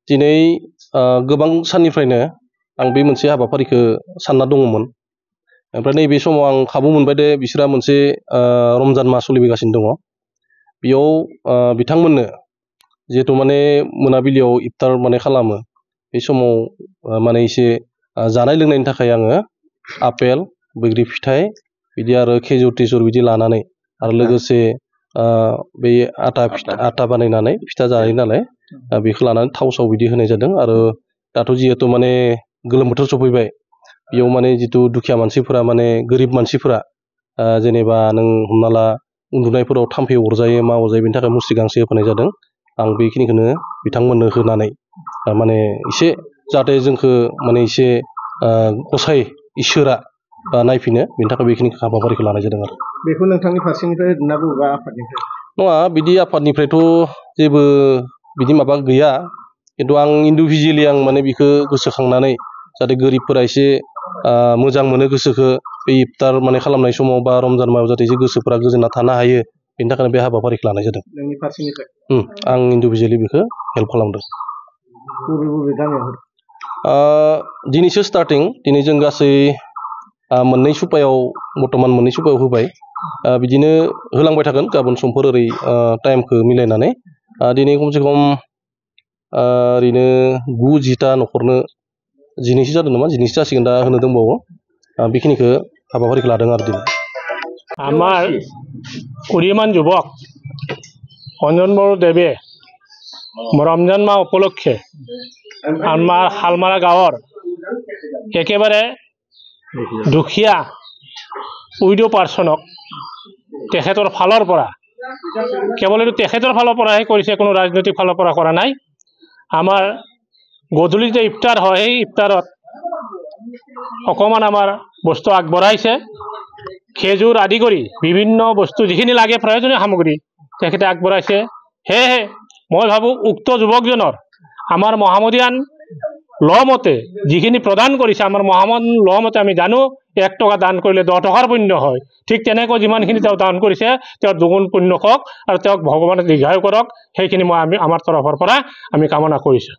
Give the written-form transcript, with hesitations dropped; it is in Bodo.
दिनै गोबां साननिफ्रायनो आं बे मोनसे हाबाफारिखौ सानना दङमोन। ओमफ्राय नैबे समाव आं खाबु मोनबाय दे बिसोरा मोनसे रमजान मास सोलिबोगासिनो दङ। बेयाव बिथांमोननो जिहेतु माने मोनाबिलियाव इफ्तार माने खालामो बे समाव माने एसे जानाय लोंनायनि थाखाय आङो आपेल बैग्रि फिथाइ बिदि आरो खेजुर टेजुर बिदि लानानै आरो लोगोसे बे आटा बानायनानै फिथा जायो नालाय बेखौ लानानै थाव साव बिदि होनाय जादों। आरो दाथ' जिहेतु माने गोलोम बोथोर सफैबाय बेयाव माने जितु दुखिया मानसिफोरा माने गोरिब मानसिफोरा जेनेबा नों हमना ला उन्दुनायफोराव थाम्फै अरजायो मा अरजायो बेनि थाखाय मुस्रि गांसे होफानाय जादों। आं बेखिनिखौनो बिथांमोननो होनानै माने एसे जाहाथे जोंखौ माने एसे गसाइ इसोरा नायफिनो बेनि थाखाय बेखिनि हाबाफारिखौ लानाय जादों आरो। बेखौ नोंथांनि फारसेनिफ्राय ना बबेबा आफादनिफ्राय? नङा, बिदि आफादनिफ्रायथ' जेबो बिदि माबा गैया, खिन्थु आं इन्डिभिजुवेलि आं माने बेखौ गोसोखांनानै जाहाथे गोरिबफोरा एसे मोजां मोनो गोसोखौ बे इफ्तार माने खालामनाय समाव बा रमजान मायाव जाहाथे एसे गोसोफोरा गोजोनना थानो हायो बेनि थाखायनो बे हाबाफारिखौ लानाय जादों। नोंनि फारसेनिफ्राय? आं इन्डिभिजुवेलि बेखौ हेल्प खालामदों। बबे बबे गामियाव? दिनैसो स्टार्टिं, दिनै जों गासै मोननै सुपायाव बर्थमान मोननै सुपायाव होबाय। बिदिनो होलांबाय थागोन गाबोन समफोर ओरै टाइमखौ मिलायनानै। दिनै खमसे खम ओरैनो 9-10टा न'खरनो 12सो जादों नामा, 12सो जासिगोन, दा होनो दंबावो। बेखिनिखौ हाबाफारिखौ लादों आरो दिनै। আমাৰ 20মান যুৱক অঞ্জন বড়োদেৱে ৰমজান মাহ উপলক্ষে আমাৰ শালমাৰা গাঁৱৰ একেবাৰে দুখীয়া উইডো পাৰ্চনক তেখেতৰ ফালৰ পৰা, কেৱল এইটো তেখেতৰ ফালৰ পৰাহে কৰিছে, কোনো ৰাজনৈতিক ফালৰ পৰা কৰা নাই। আমাৰ গধূলি যে ইফতাৰ হয় সেই ইফতাৰত অকণমান আমাৰ বস্তু আগবঢ়াইছে, খেজুৰ আদি কৰি বিভিন্ন বস্তু যিখিনি লাগে প্ৰয়োজনীয় সামগ্ৰী তেখেতে আগবঢ়াইছে। সেয়েহে মই ভাবোঁ উক্ত যুৱকজনৰ আমাৰ মহামদীয়ান ল মতে যিখিনি প্ৰদান কৰিছে, আমাৰ মহামদীয়ান ল মতে আমি জানো 1 টকা দান কৰিলে 10 টকাৰ পুণ্য হয়। ঠিক তেনেকৈ যিমানখিনি তেওঁ দান কৰিছে তেওঁৰ দুগুণ পুণ্য হওক আৰু তেওঁক ভগৱানে দীৰ্ঘায়ু কৰক, সেইখিনি মই আমাৰ তৰফৰ পৰা আমি কামনা কৰিছোঁ।